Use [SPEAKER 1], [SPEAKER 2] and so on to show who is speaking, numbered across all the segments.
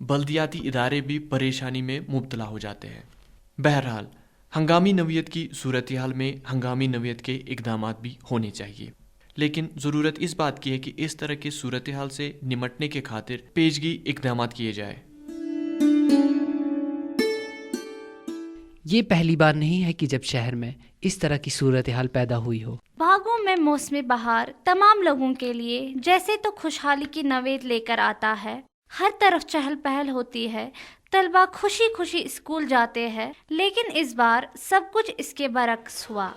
[SPEAKER 1] بلدیاتی ادارے بھی پریشانی میں مبتلا ہو جاتے ہیں۔ بہرحال ہنگامی نوعیت کی صورتحال میں ہنگامی نوعیت کے اقدامات بھی ہونے چاہیے، لیکن ضرورت اس بات کی ہے کہ اس طرح کی صورتحال سے نمٹنے کے خاطر پیشگی اقدامات کیے جائے۔
[SPEAKER 2] یہ پہلی بار نہیں ہے کہ جب شہر میں اس طرح کی صورتحال پیدا ہوئی ہو۔
[SPEAKER 3] باغوں میں موسم بہار تمام لوگوں کے لیے جیسے تو خوشحالی کی نوید لے کر آتا ہے، ہر طرف چہل پہل ہوتی ہے، طلبہ خوشی خوشی اسکول جاتے ہیں، لیکن اس بار سب کچھ اس کے برعکس ہوا۔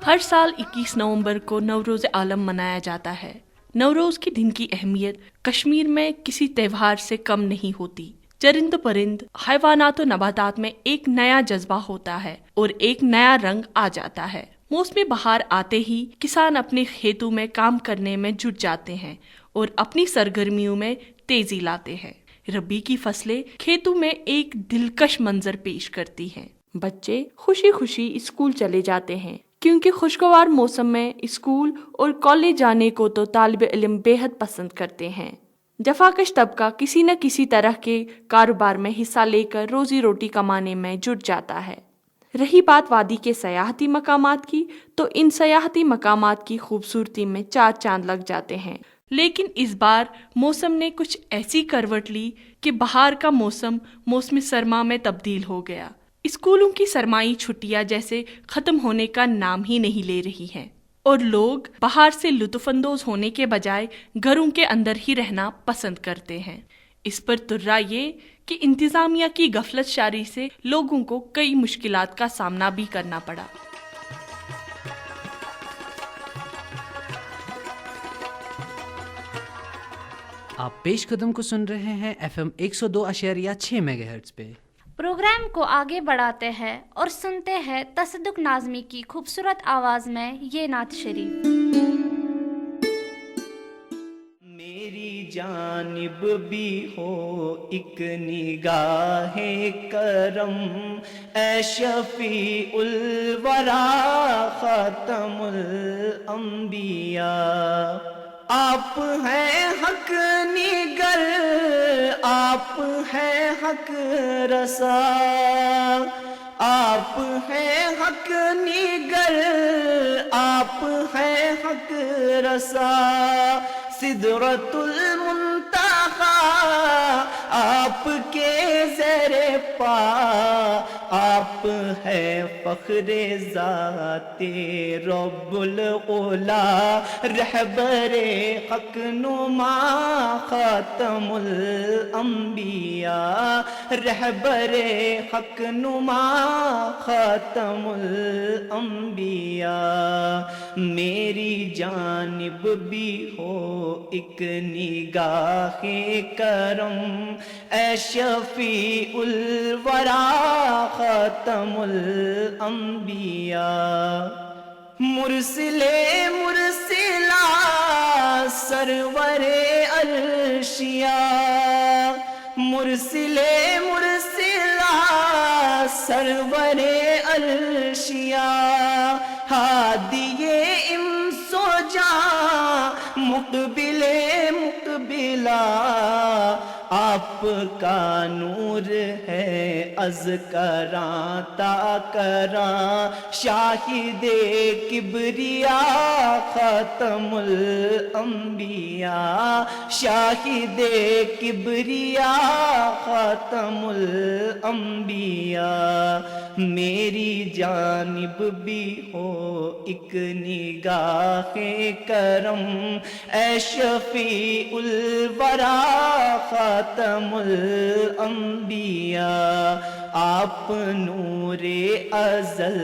[SPEAKER 4] ہر سال 21 نومبر کو نوروز عالم منایا جاتا ہے۔ نوروز کے دن کی اہمیت کشمیر میں کسی تہوار سے کم نہیں ہوتی۔ چرند پرند، حیوانات و نباتات میں ایک نیا جذبہ ہوتا ہے اور ایک نیا رنگ آ جاتا ہے۔ موسم بہار آتے ہی کسان اپنے کھیتوں میں کام کرنے میں جٹ جاتے ہیں اور اپنی سرگرمیوں میں تیزی لاتے ہیں۔ ربی کی فصلیں کھیتوں میں ایک دلکش منظر پیش کرتی ہیں۔ بچے خوشی خوشی اسکول چلے جاتے ہیں، کیونکہ خوشگوار موسم میں اسکول اور کالج جانے کو تو طالب علم بے حد پسند کرتے ہیں۔ جفاکش طبقہ کسی نہ کسی طرح کے کاروبار میں حصہ لے کر روزی روٹی کمانے میں جٹ جاتا ہے۔ رہی بات وادی کے سیاحتی مقامات کی، تو ان سیاحتی مقامات کی خوبصورتی میں چار چاند لگ جاتے ہیں۔ لیکن اس بار موسم نے کچھ ایسی کروٹ لی کہ بہار کا موسم موسم سرما میں تبدیل ہو گیا۔ اسکولوں کی سرمائی چھٹیاں جیسے ختم ہونے کا نام ہی نہیں لے رہی ہیں، اور لوگ بہار سے لطف اندوز ہونے کے بجائے گھروں کے اندر ہی رہنا پسند کرتے ہیں۔ اس پر ترا یہ کہ انتظامیہ کی غفلت شاری سے لوگوں کو کئی مشکلات کا سامنا بھی کرنا پڑا۔
[SPEAKER 2] آپ پیش قدم کو سن رہے ہیں FM 102.6 میگا ہرٹز پہ۔
[SPEAKER 3] پروگرام کو آگے بڑھاتے ہیں اور سنتے ہیں تصدق ناظمی کی خوبصورت آواز میں یہ نعت شریف۔
[SPEAKER 5] میری جانب بھی ہو ایک نگاہ کرم، اے شفیع الورا خاتم الانبیاء، آپ ہیں حق نگر، آپ ہیں حق رسا، آپ ہیں حق نگر، آپ ہیں حق رسا، سدرۃ المنتہا آپ کے زیر پا، آپ ہے فخر ذات رب العلا، رہبر حق نما خاتم الانبیاء، رہبر حق نما خاتم الانبیاء، میری جانب بھی ہو ایک نگاہ کرم، اے شفیع الورا خاتم الانبیاء، مرسل مرسلا سرور عرشیا، مرسل مرسلا سرور عرشیا، ہادی انس و جاں مقبل مقبلا، آپ کا نور ہے از کراں تا کراں، شاہد کبریا خاتم الانبیاء، شاہد کبریا خاتم الانبیاء، میری جانب بھی ہو ایک نگاہ کرم، اے شفیع الورا خاتم الانبیاء، آپ نور ازل،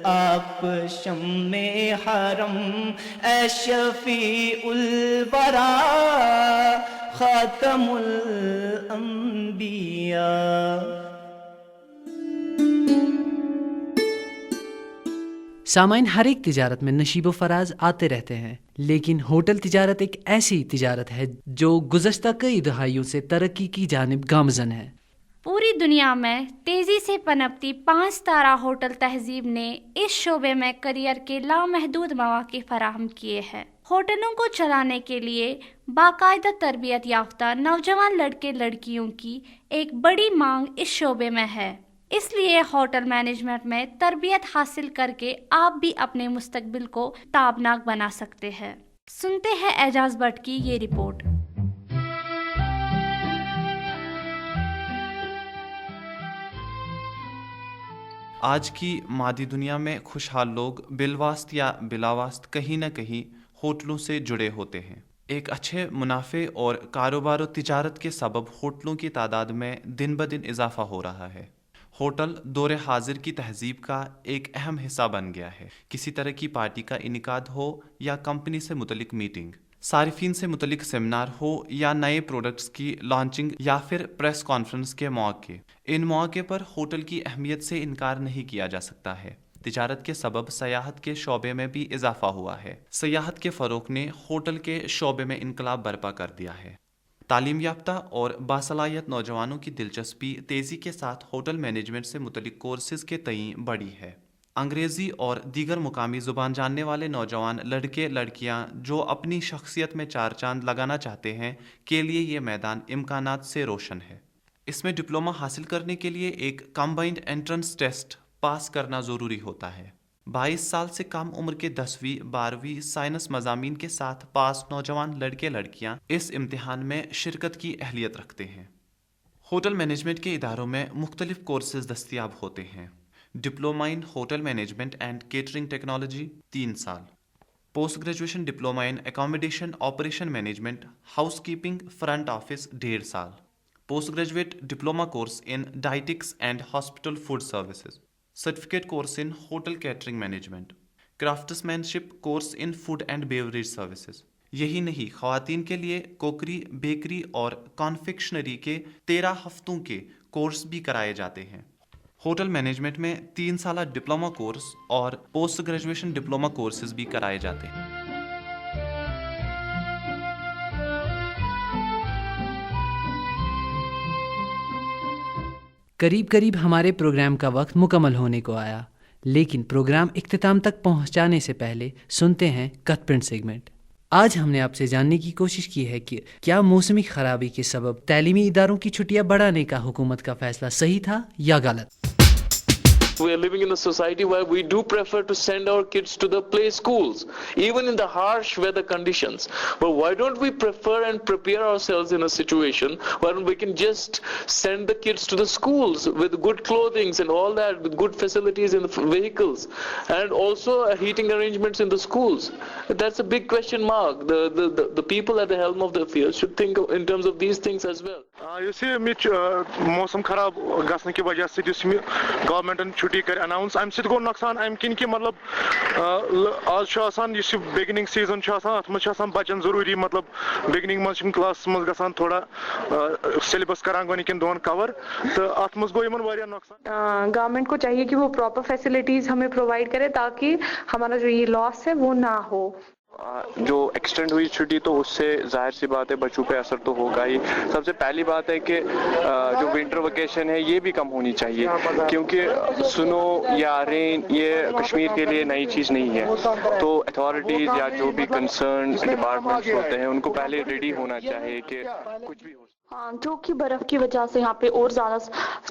[SPEAKER 5] آپ شمع حرم، اے شفیع الورا خاتم الانبیاء۔
[SPEAKER 2] سامعین، ہر ایک تجارت میں نشیب و فراز آتے رہتے ہیں، لیکن ہوٹل تجارت ایک ایسی تجارت ہے جو گزشتہ کئی دہائیوں سے ترقی کی جانب گامزن ہے۔
[SPEAKER 3] پوری دنیا میں تیزی سے پنپتی 5 ستارہ ہوٹل تہذیب نے اس شعبے میں کریئر کے لامحدود مواقع فراہم کیے ہیں۔ ہوٹلوں کو چلانے کے لیے باقاعدہ تربیت یافتہ نوجوان لڑکے لڑکیوں کی ایک بڑی مانگ اس شعبے میں ہے، اس لیے ہوٹل مینجمنٹ میں تربیت حاصل کر کے آپ بھی اپنے مستقبل کو تابناک بنا سکتے ہیں۔ سنتے ہیں اعجاز بٹ کی یہ رپورٹ۔
[SPEAKER 6] آج کی مادی دنیا میں خوشحال لوگ بالواسط یا بلاواسط کہیں نہ کہیں ہوٹلوں سے جڑے ہوتے ہیں۔ ایک اچھے منافع اور کاروبار و تجارت کے سبب ہوٹلوں کی تعداد میں دن بدن اضافہ ہو رہا ہے۔ ہوٹل دور حاضر کی تہذیب کا ایک اہم حصہ بن گیا ہے۔ کسی طرح کی پارٹی کا انعقاد ہو یا کمپنی سے متعلق میٹنگ، صارفین سے متعلق سیمینار ہو یا نئے پروڈکٹس کی لانچنگ یا پھر پریس کانفرنس کے مواقع، ان مواقع پر ہوٹل کی اہمیت سے انکار نہیں کیا جا سکتا ہے۔ تجارت کے سبب سیاحت کے شعبے میں بھی اضافہ ہوا ہے۔ سیاحت کے فروغ نے ہوٹل کے شعبے میں انقلاب برپا کر دیا ہے۔ تعلیم یافتہ اور باصلاحیت نوجوانوں کی دلچسپی تیزی کے ساتھ ہوٹل مینجمنٹ سے متعلق کورسز کے تئیں بڑھی ہے۔ انگریزی اور دیگر مقامی زبان جاننے والے نوجوان لڑکے لڑکیاں جو اپنی شخصیت میں چار چاند لگانا چاہتے ہیں کے لیے یہ میدان امکانات سے روشن ہے۔ اس میں ڈپلومہ حاصل کرنے کے لیے ایک کمبائنڈ انٹرنس ٹیسٹ پاس کرنا ضروری ہوتا ہے۔ 22 سال سے کم عمر کے 10ویں 12ویں سائنس مضامین کے ساتھ پاس نوجوان لڑکے لڑکیاں اس امتحان میں شرکت کی اہلیت رکھتے ہیں۔ ہوٹل مینجمنٹ کے اداروں میں مختلف کورسز دستیاب ہوتے ہیں۔ Diploma in hotel management and catering technology 3 سال، post graduation diploma in accommodation operation management housekeeping front office 1.5 سال، post graduate diploma course in dietetics and hospital food services, certificate course in hotel catering management, craftsmanship course in food and beverage services. یہی نہیں، خواتین کے لیے کوکری، bakery اور کانفیکشنری کے 13 ہفتوں کے کورس بھی کرائے جاتے ہیں۔ ہوٹل مینجمنٹ میں 3 سالہ ڈپلومہ کورس اور پوسٹ گریجویشن ڈپلومہ کورسز بھی کرائے جاتے ہیں۔
[SPEAKER 2] قریب ہمارے پروگرام کا وقت مکمل ہونے کو آیا، لیکن پروگرام اختتام تک پہنچانے سے پہلے سنتے ہیں کٹ پرنٹ سیگمنٹ۔ آج ہم نے آپ سے جاننے کی کوشش کی ہے کہ کیا موسمی خرابی کے سبب تعلیمی اداروں کی چھٹیاں بڑھانے کا حکومت کا فیصلہ صحیح تھا یا غلط؟
[SPEAKER 7] We are living in a society where we do prefer to send our kids to the play schools, even in the harsh weather conditions. But why don't we prefer and prepare ourselves in a situation where we can just send the kids to the schools with good clothing and all that, with good facilities in the vehicles, and also heating arrangements in the schools? That's a big question mark. The people at the helm of the affairs should think in terms of these things as well.
[SPEAKER 8] یُس یہِ مِچ موسم خراب گژھنہٕ کہِ وجہ سۭتۍ یُس یہِ گورمنٹن چھُٹی کَرِ اناوُنس، اَمہِ سۭتۍ گوٚو نۄقصان اَمہِ کِنۍ کہِ مطلب آز چھُ آسان یُس یہِ بِگنِنٛگ سیٖزن چھُ آسان اَتھ منٛز چھُ آسان بَچن ضروٗری مطلب بِگنِنٛگ منٛز چھِ یِم کلاسس منٛز گژھان تھوڑا سیلبس کران گۄڈنِکٮ۪ن دۄہن کور، تہٕ اَتھ منٛز گوٚو یِمن واریاہ نۄقصان۔
[SPEAKER 9] گورنمنٹ کو چاہیے کہ وہ پراپر فیسلٹیز ہمیں پرووائڈ کرے تاکہ ہمارا جو یہ لاس ہے وہ نہ ہو۔
[SPEAKER 8] جو ایکسٹینڈ ہوئی چھٹی تو اس سے ظاہر سی بات ہے بچوں پہ اثر تو ہوگا ہی۔ سب سے پہلی بات ہے کہ جو ونٹر ویکیشن ہے یہ بھی کم ہونی چاہیے، کیونکہ سنو یا رین یہ کشمیر کے لیے نئی چیز نہیں ہے، تو اتھارٹیز یا جو بھی کنسرن ڈپارٹمنٹس ہوتے ہیں ان کو پہلے ریڈی ہونا چاہیے کہ کچھ بھی ہو۔
[SPEAKER 9] ہاں، جو کہ برف کی وجہ سے یہاں پہ اور زیادہ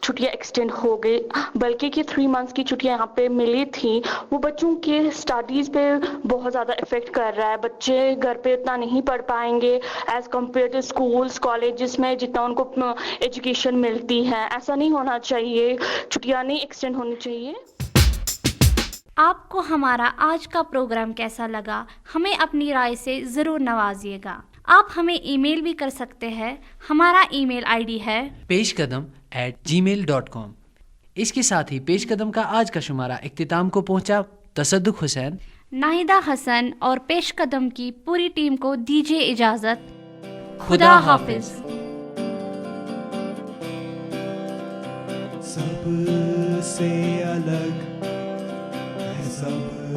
[SPEAKER 9] چھٹیاں ایکسٹینڈ ہو گئی، بلکہ کہ 3 months کی چھٹیاں یہاں پہ ملی تھیں، وہ بچوں کے اسٹڈیز پہ بہت زیادہ افیکٹ کر رہا ہے۔ بچے گھر پہ اتنا نہیں پڑھ پائیں گے as compare to schools colleges میں جتنا ان کو ایجوکیشن ملتی ہے۔ ایسا نہیں ہونا چاہیے، چھٹیاں نہیں ایکسٹینڈ ہونی چاہیے۔
[SPEAKER 3] آپ کو ہمارا آج کا پروگرام کیسا لگا؟ ہمیں اپنی رائے سے ضرور نوازیے گا۔ آپ ہمیں ای میل بھی کر سکتے ہیں، ہمارا ای میل آئی ڈی ہے peshqadam@gmail.com۔ اس کے ساتھ ہی پیش قدم کا آج کا شمارہ اختتام کو پہنچا۔ تصدق حسین، ناہیدہ حسن اور پیش قدم کی پوری ٹیم کو دیجیے اجازت۔ خدا حافظ۔
[SPEAKER 5] سب سے الگ ہے سب